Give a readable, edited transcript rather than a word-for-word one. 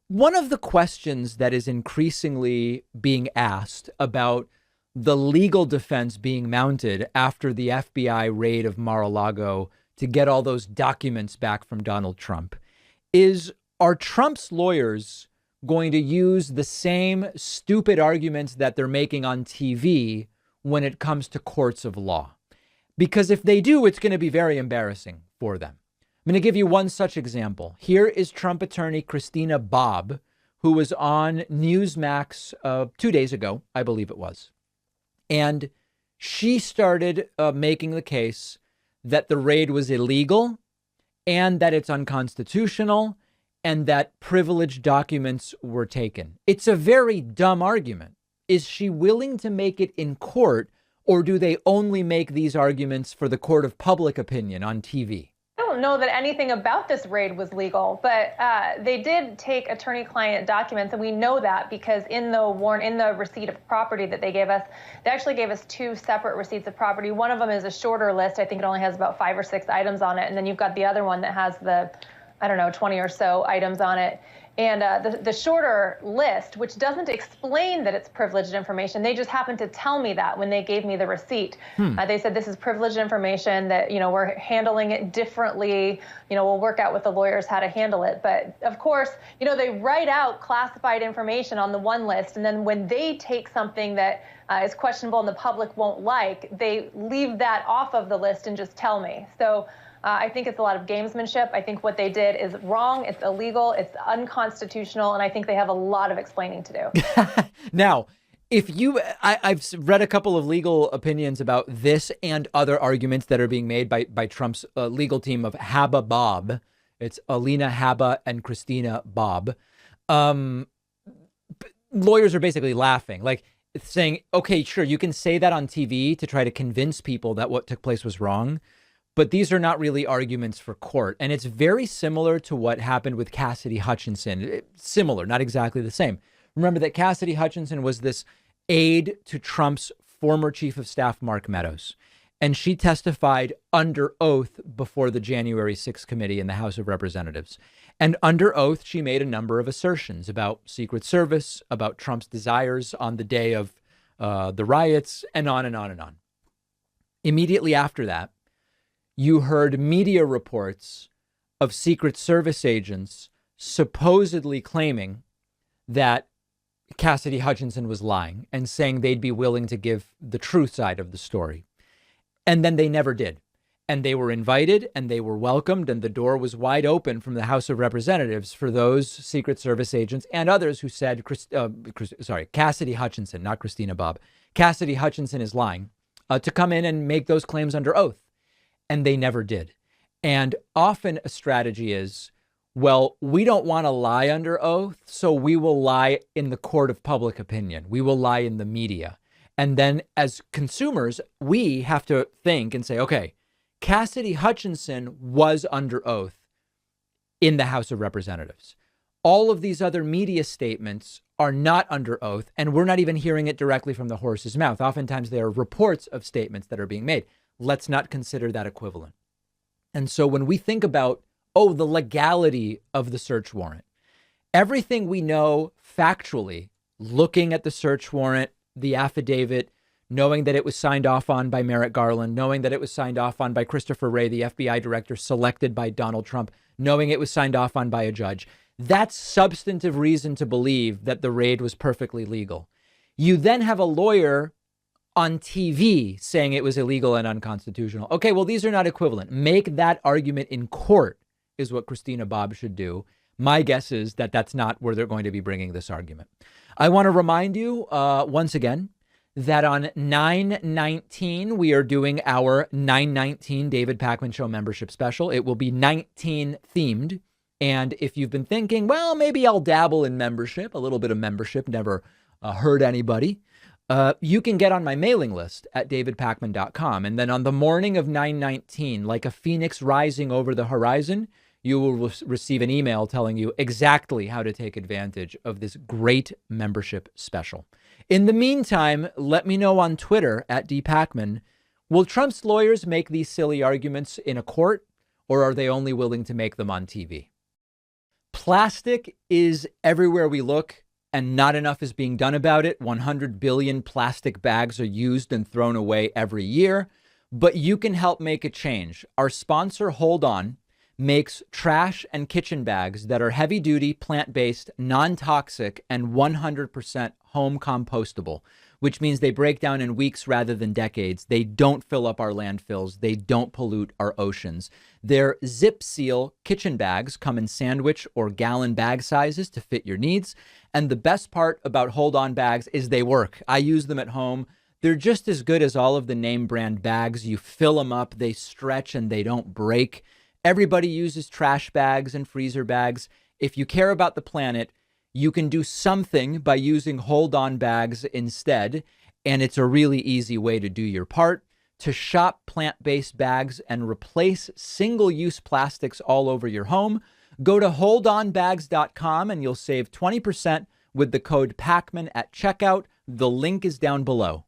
One of the questions that is increasingly being asked about the legal defense being mounted after the FBI raid of Mar-a-Lago to get all those documents back from Donald Trump is, are Trump's lawyers going to use the same stupid arguments that they're making on TV when it comes to courts of law? Because if they do, it's going to be very embarrassing for them. I'm going to give you one such example. Here is Trump attorney Christina Bobb, who was on Newsmax 2 days ago, I believe it was. And she started making the case that the raid was illegal and that it's unconstitutional and that privileged documents were taken. It's a very dumb argument. Is she willing to make it in court, or do they only make these arguments for the court of public opinion on TV? I don't know that anything about this raid was legal, but they did take attorney-client documents, and we know that because in the receipt of property that they gave us, they actually gave us two separate receipts of property. One of them is a shorter list. I think it only has about 5 or 6 items on it, and then you've got the other one that has the, 20 or so items on it. And the shorter list, which doesn't explain that it's privileged information, they just happened to tell me that when they gave me the receipt. They said, this is privileged information that, we're handling it differently. We'll work out with the lawyers how to handle it. But of course, they write out classified information on the one list. And then when they take something that is questionable and the public won't like, they leave that off of the list and just tell me. So I think it's a lot of gamesmanship. I think what they did is wrong. It's illegal. It's unconstitutional. And I think they have a lot of explaining to do. Now, I've read a couple of legal opinions about this and other arguments that are being made by Trump's legal team of Haba Bob. It's Alina Haba and Christina Bobb. Lawyers are basically laughing, like saying, OK, sure, you can say that on TV to try to convince people that what took place was wrong. But these are not really arguments for court. And it's very similar to what happened with Cassidy Hutchinson. Similar, not exactly the same. Remember that Cassidy Hutchinson was this aide to Trump's former chief of staff, Mark Meadows. And she testified under oath before the January 6th committee in the House of Representatives. And under oath, she made a number of assertions about Secret Service, about Trump's desires on the day of the riots, and on and on and on. Immediately after that, you heard media reports of Secret Service agents supposedly claiming that Cassidy Hutchinson was lying and saying they'd be willing to give the truth side of the story. And then they never did. And they were invited and they were welcomed, and the door was wide open from the House of Representatives for those Secret Service agents and others who said, Cassidy Hutchinson, not Christina Bobb, Cassidy Hutchinson is lying, to come in and make those claims under oath. And they never did. And often a strategy is, well, we don't want to lie under oath, so we will lie in the court of public opinion. We will lie in the media. And then as consumers, we have to think and say, okay, Cassidy Hutchinson was under oath in the House of Representatives. All of these other media statements are not under oath, and we're not even hearing it directly from the horse's mouth. Oftentimes they are reports of statements that are being made. Let's not consider that equivalent. And so when we think about, the legality of the search warrant, everything we know factually, looking at the search warrant, the affidavit, knowing that it was signed off on by Merrick Garland, knowing that it was signed off on by Christopher Wray, the FBI director selected by Donald Trump, knowing it was signed off on by a judge, that's substantive reason to believe that the raid was perfectly legal. You then have a lawyer on TV saying it was illegal and unconstitutional. Okay, well, these are not equivalent. Make that argument in court is what Christina Bobb should do. My guess is that that's not where they're going to be bringing this argument. I want to remind you once again that on 9/19, we are doing our 9/19 David Pakman Show membership special. It will be 19 themed. And if you've been thinking, well, maybe I'll dabble in membership, a little bit of membership, never hurt anybody. You can get on my mailing list at davidpakman.com. And then on the morning of 9/19, like a phoenix rising over the horizon, you will receive an email telling you exactly how to take advantage of this great membership special. In the meantime, let me know on Twitter at dpakman. Will Trump's lawyers make these silly arguments in a court, or are they only willing to make them on TV? Plastic is everywhere we look, and not enough is being done about it. 100 billion plastic bags are used and thrown away every year, but you can help make a change. Our sponsor, Hold On, makes trash and kitchen bags that are heavy duty, plant-based, non-toxic, and 100% home compostable, which means they break down in weeks rather than decades. They don't fill up our landfills. They don't pollute our oceans. Their Zip Seal kitchen bags come in sandwich or gallon bag sizes to fit your needs. And the best part about Hold On bags is they work. I use them at home. They're just as good as all of the name brand bags. You fill them up, they stretch, and they don't break. Everybody uses trash bags and freezer bags. If you care about the planet, you can do something by using Hold On bags instead. And it's a really easy way to do your part. To shop plant-based bags and replace single-use plastics all over your home, go to holdonbags.com and you'll save 20% with the code PACMAN at checkout. The link is down below.